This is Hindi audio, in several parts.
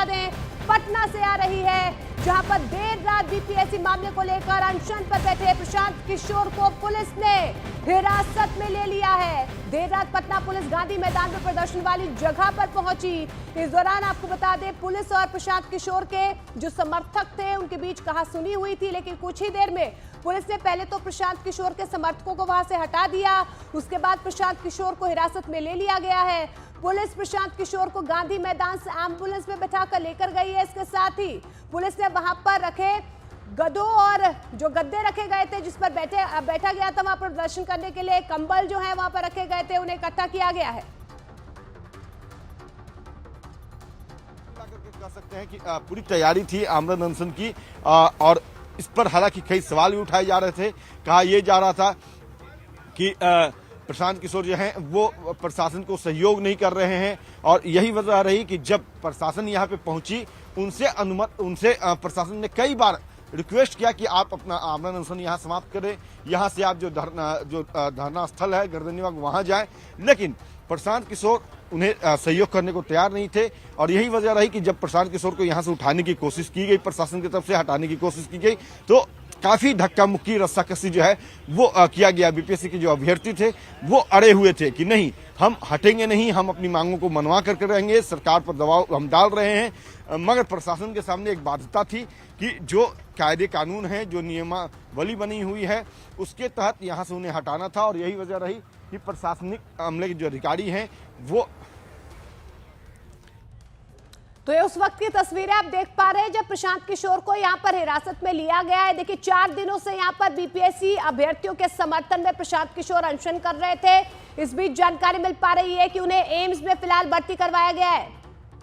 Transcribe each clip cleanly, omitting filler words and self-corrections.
दें पटना से आ रही है, जहां पर देर रात बीपीएससी मामले को लेकर अनशन पर बैठे प्रशांत किशोर को पुलिस ने हिरासत में ले लिया है। देर रात पटना पुलिस गांधी मैदान में प्रदर्शन वाली जगह पर पहुंची। इस दौरान आपको बता दें पुलिस और प्रशांत किशोर के जो समर्थक थे उनके बीच कहासुनी हुई थी, लेकिन कुछ ही देर में पुलिस ने पहले तो प्रशांत किशोर के समर्थकों को वहां से हटा दिया, उसके बाद प्रशांत किशोर को हिरासत में ले लिया गया है। पुलिस प्रशांत किशोर को गांधी मैदान से एम्बुलेंस में बैठाकर लेकर गई है। इसके साथ ही पुलिस ने वहां पर रखे गधों और जो गद्दे रखे गए थे जिस पर बैठा गया था वहां पर प्रदर्शन करने के लिए कंबल जो है वहां पर रखे गए थे, उन्हें इकट्ठा किया गया है। कह सकते हैं कि पूरी तैयारी थी आमरण अनशन की और इस पर हालांकि कई सवाल भी उठाए जा रहे थे। कहा यह जा रहा था कि प्रशांत किशोर जो हैं वो प्रशासन को सहयोग नहीं कर रहे हैं और यही वजह रही कि जब प्रशासन यहाँ पे पहुंची उनसे प्रशासन ने कई बार रिक्वेस्ट किया कि आप अपना आमरण अनशन यहाँ समाप्त करें, यहाँ से आप जो धरना स्थल है गर्दनीबाग वहाँ जाएं, लेकिन प्रशांत किशोर उन्हें सहयोग करने को तैयार नहीं थे और यही वजह रही कि जब प्रशांत किशोर को यहाँ से उठाने की कोशिश की गई, प्रशासन की तरफ से हटाने की कोशिश की गई, तो काफी धक्का मुक्की रस्साकसी जो है वो किया गया। बीपीएससी के जो अभ्यर्थी थे वो अड़े हुए थे कि नहीं हम हटेंगे नहीं, हम अपनी मांगों को मनवा करके रहेंगे, सरकार पर दबाव हम डाल रहे हैं। मगर प्रशासन के सामने एक बाध्यता थी कि जो कायदे कानून है, जो नियमावली बनी हुई है उसके तहत यहाँ से उन्हें हटाना था और यही वजह रही कि प्रशासनिक अमले के जो अधिकारी हैं वो। तो ये उस वक्त की तस्वीरें आप देख पा रहे हैं जब प्रशांत किशोर को यहां पर हिरासत में लिया गया है। देखिए 4 दिनों से यहां पर बीपीएससी अभ्यर्थियों के समर्थन में प्रशांत किशोर अनशन कर रहे थे। इस बीच जानकारी मिल पा रही है कि उन्हें एम्स में फिलहाल भर्ती करवाया गया है,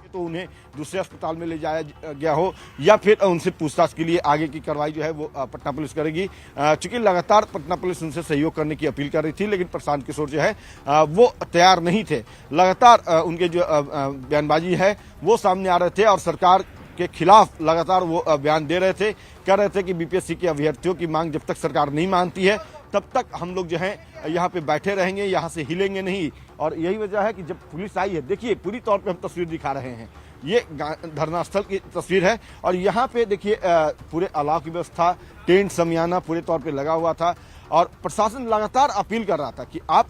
तो उन्हें दूसरे अस्पताल में ले जाया गया हो या फिर उनसे पूछताछ के लिए आगे की कार्रवाई जो है वो पटना पुलिस करेगी। चूंकि लगातार पटना पुलिस उनसे सहयोग करने की अपील कर रही थी, लेकिन प्रशांत किशोर जो है वो तैयार नहीं थे। लगातार उनके जो बयानबाजी है वो सामने आ रहे थे और सरकार के खिलाफ लगातार वो बयान दे रहे थे, कह रहे थे कि बीपीएससी के अभ्यर्थियों की मांग जब तक सरकार नहीं मानती है तब तक हम लोग जो है यहाँ पे बैठे रहेंगे, यहाँ से हिलेंगे नहीं। और यही वजह है कि जब पुलिस आई है, देखिए पूरी तौर पे हम तस्वीर दिखा रहे हैं, ये धरना स्थल की तस्वीर है और यहाँ पे देखिए पूरे अलाव की व्यवस्था, टेंट समियाना पूरे तौर पे लगा हुआ था और प्रशासन लगातार अपील कर रहा था कि आप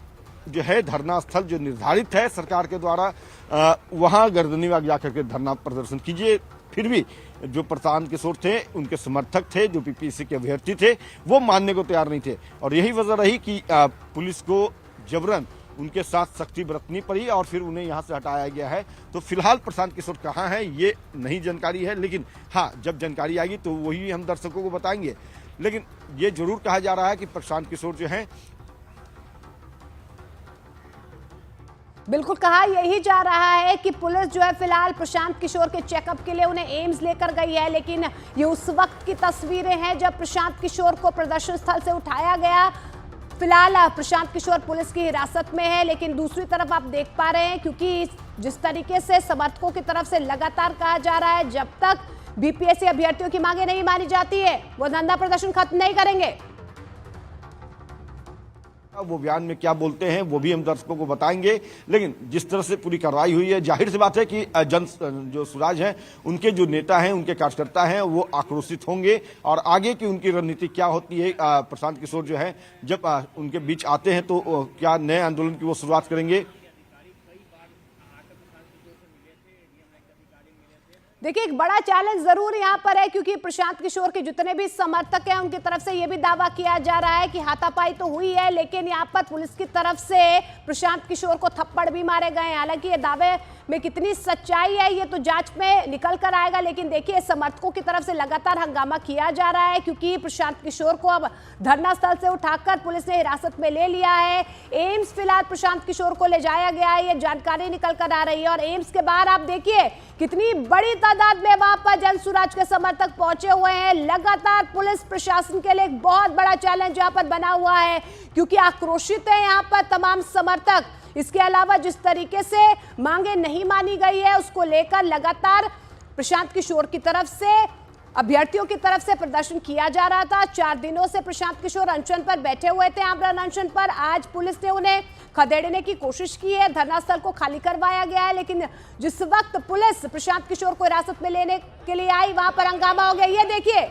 जो है धरना स्थल जो निर्धारित है सरकार के द्वारा वहाँ गर्दनीबाग जाकर के धरना प्रदर्शन कीजिए। फिर भी जो प्रशांत किशोर थे, उनके समर्थक थे, जो बीपीएससी के अभ्यर्थी थे, वो मानने को तैयार नहीं थे और यही वजह रही कि पुलिस को जबरन उनके साथ सख्ती बरतनी पड़ी और फिर उन्हें यहाँ से हटाया गया है। तो फिलहाल प्रशांत किशोर कहाँ है ये नहीं जानकारी है, लेकिन हाँ जब जानकारी आएगी तो वही हम दर्शकों को बताएंगे। लेकिन ये जरूर कहा जा रहा है कि प्रशांत किशोर जो है, बिल्कुल कहा यही जा रहा है कि पुलिस जो है फिलहाल प्रशांत किशोर के चेकअप के लिए उन्हें एम्स लेकर गई है, लेकिन ये उस वक्त की तस्वीरें हैं जब प्रशांत किशोर को प्रदर्शन स्थल से उठाया गया। फिलहाल प्रशांत किशोर पुलिस की हिरासत में है, लेकिन दूसरी तरफ आप देख पा रहे हैं क्योंकि जिस तरीके से समर्थकों की तरफ से लगातार कहा जा रहा है जब तक बीपीएससी अभ्यर्थियों की मांगे नहीं मानी जाती है वो धरना प्रदर्शन खत्म नहीं करेंगे। वो बयान में क्या बोलते हैं वो भी हम दर्शकों को बताएंगे। लेकिन जिस तरह से पूरी कार्रवाई हुई है, जाहिर सी बात है कि जो स्वराज हैं, उनके जो नेता हैं, उनके कार्यकर्ता हैं, वो आक्रोशित होंगे और आगे की उनकी रणनीति क्या होती है। प्रशांत किशोर जो है जब उनके बीच आते हैं तो क्या नए आंदोलन की वो शुरुआत करेंगे। देखिए एक बड़ा चैलेंज जरूर यहाँ पर है क्योंकि प्रशांत किशोर के जितने भी समर्थक हैं उनकी तरफ से ये भी दावा किया जा रहा है कि हाथापाई तो हुई है, लेकिन यहाँ पर पुलिस की तरफ से प्रशांत किशोर को थप्पड़ भी मारे गए हैं। हालांकि ये दावे में कितनी सच्चाई है ये तो जांच में निकल कर आएगा, लेकिन देखिए समर्थकों की तरफ से लगातार हंगामा किया जा रहा है क्योंकि प्रशांत किशोर को अब धरना स्थल से उठाकर पुलिस ने हिरासत में ले लिया है। एम्स फिलहाल प्रशांत किशोर को ले जाया गया है, ये जानकारी निकल कर आ रही है और एम्स के बाहर आप देखिए कितनी बड़ी तादाद में वहां पर जनसुराज के समर्थक पहुंचे हुए हैं। लगातार पुलिस प्रशासन के लिए एक बहुत बड़ा चैलेंज यहां पर बना हुआ है क्योंकि आक्रोशित है यहां पर तमाम समर्थक। इसके अलावा जिस तरीके से मांगे नहीं मानी गई है उसको लेकर लगातार प्रशांत किशोर की तरफ से अभ्यर्थियों की तरफ से प्रदर्शन किया जा रहा था। 4 दिनों से प्रशांत किशोर अनशन पर बैठे हुए थे, आमरण अनशन पर। आज पुलिस ने उन्हें खदेड़ने की कोशिश की है, धरना स्थल को खाली करवाया गया है, लेकिन जिस वक्त पुलिस प्रशांत किशोर को हिरासत में लेने के लिए आई, वहां पर हंगामा हो गया। ये देखिए,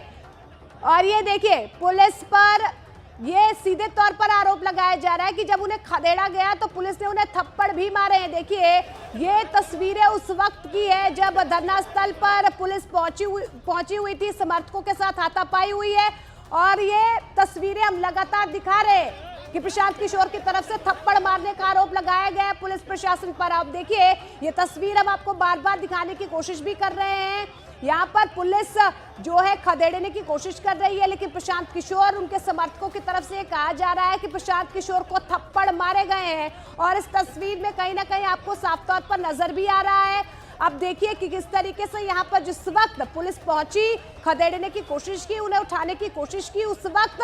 और ये देखिए, पुलिस पर ये सीधे तौर पर आरोप लगाया जा रहा है कि जब उन्हें खदेड़ा गया तो पुलिस ने उन्हें थप्पड़ भी मारे हैं। देखिए, ये तस्वीरें उस वक्त की है जब धरना स्थल पर पुलिस पहुंची हुई थी, समर्थकों के साथ हाथापाई हुई है। और ये तस्वीरें हम लगातार दिखा रहे हैं कि प्रशांत किशोर की तरफ से थप्पड़ मारने का आरोप लगाया गया है पुलिस प्रशासन पर। आप देखिए, ये तस्वीर हम आपको बार बार दिखाने की कोशिश भी कर रहे हैं। यहाँ पर पुलिस जो है खदेड़ने की कोशिश कर रही है, लेकिन प्रशांत किशोर, उनके समर्थकों की तरफ से कहा जा रहा है कि प्रशांत किशोर को थप्पड़ मारे गए हैं। और इस तस्वीर में कहीं ना कहीं आपको साफ तौर पर नजर भी आ रहा है। अब देखिए कि किस तरीके से यहाँ पर जिस वक्त पुलिस पहुंची, खदेड़ने की कोशिश की, उन्हें उठाने की कोशिश की, उस वक्त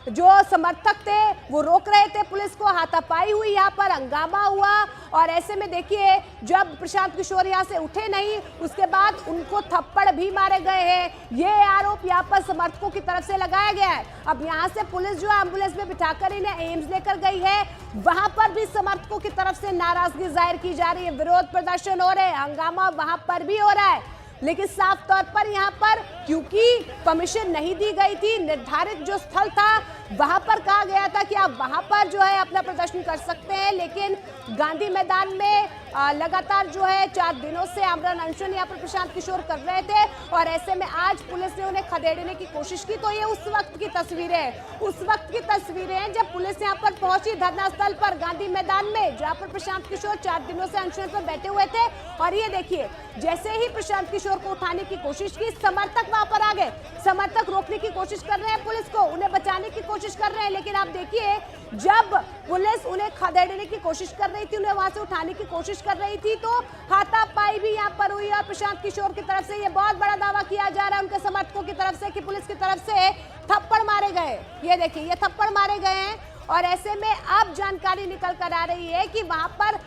जो समर्थक थे वो रोक रहे थे पुलिस को, हाथापाई हुई, यहाँ पर हंगामा हुआ। और ऐसे में देखिए, जब प्रशांत किशोर यहाँ से उठे नहीं, उसके बाद उनको थप्पड़ भी मारे गए हैं। ये आरोप यहाँ पर समर्थकों की तरफ से लगाया गया है। अब यहाँ से पुलिस जो एम्बुलेंस में बिठाकर इन्हें एम्स लेकर गई है, वहां पर भी समर्थकों की तरफ से नाराजगी जाहिर की जा रही है, विरोध प्रदर्शन हो रहे हैं, हंगामा वहां पर भी हो रहा है। लेकिन साफ तौर पर यहाँ पर क्योंकि परमिशन नहीं दी गई थी, निर्धारित जो स्थल था वहां पर कहा गया था कि आप वहां पर जो है अपना प्रदर्शन कर सकते हैं, लेकिन गांधी मैदान में लगातार जो है 4 दिनों से आमरण अनशन यहाँ पर प्रशांत किशोर कर रहे थे। और ऐसे में आज पुलिस ने उन्हें खदेड़ने की कोशिश की। तो ये उस वक्त की तस्वीरें हैं, उस वक्त की तस्वीरें हैं जब पुलिस यहाँ पर पहुंची धरना स्थल पर गांधी मैदान में, जहाँ पर प्रशांत किशोर 4 दिनों से अनशन पर बैठे हुए थे। और ये देखिए, जैसे ही प्रशांत किशोर को उठाने की कोशिश की, समर्थक वहां पर आ गए, समर्थक रोकने की कोशिश कर रहे हैं पुलिस को, उन्हें बचाने की कोशिश कर रहे हैं। लेकिन आप देखिए, जब पुलिस उन्हें खदेड़ने की कोशिश कर रही थी, उन्हें वहां से उठाने की कोशिश कर रही थी, तो हाथापाई भी यहाँ पर हुई। और प्रशांत किशोर की तरफ से ये बहुत बड़ा दावा किया जा रहा है उनके समर्थकों की तरफ से कि पुलिस की तरफ से थप्पड़ मारे गए। ये देखिए, ये थप्पड़ मारे गए हैं। और ऐसे में अब जानकारी निकल कर आ रही है कि वहां पर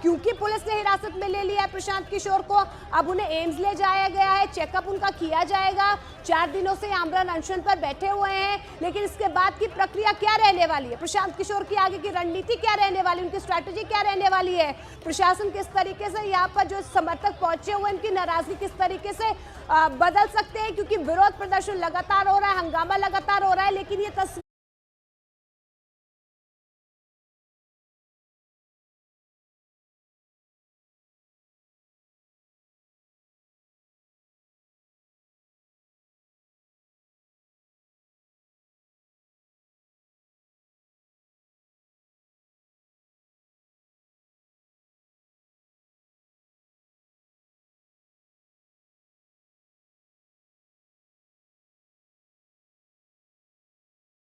क्योंकि पुलिस ने हिरासत में ले लिया है प्रशांत किशोर को, अब उन्हें एम्स ले जाया गया है, चेकअप उनका किया जाएगा। 4 दिनों से आमरण अनशन पर बैठे हुए हैं, लेकिन इसके बाद की प्रक्रिया क्या रहने वाली है, प्रशांत किशोर की आगे की रणनीति क्या रहने वाली, उनकी स्ट्रैटेजी क्या रहने वाली है, प्रशासन किस तरीके से यहाँ पर जो समर्थक पहुंचे हुए उनकी नाराजगी किस तरीके से बदल सकते हैं, क्योंकि विरोध प्रदर्शन लगातार हो रहा है, हंगामा लगातार हो रहा है। लेकिन ये तस्वीर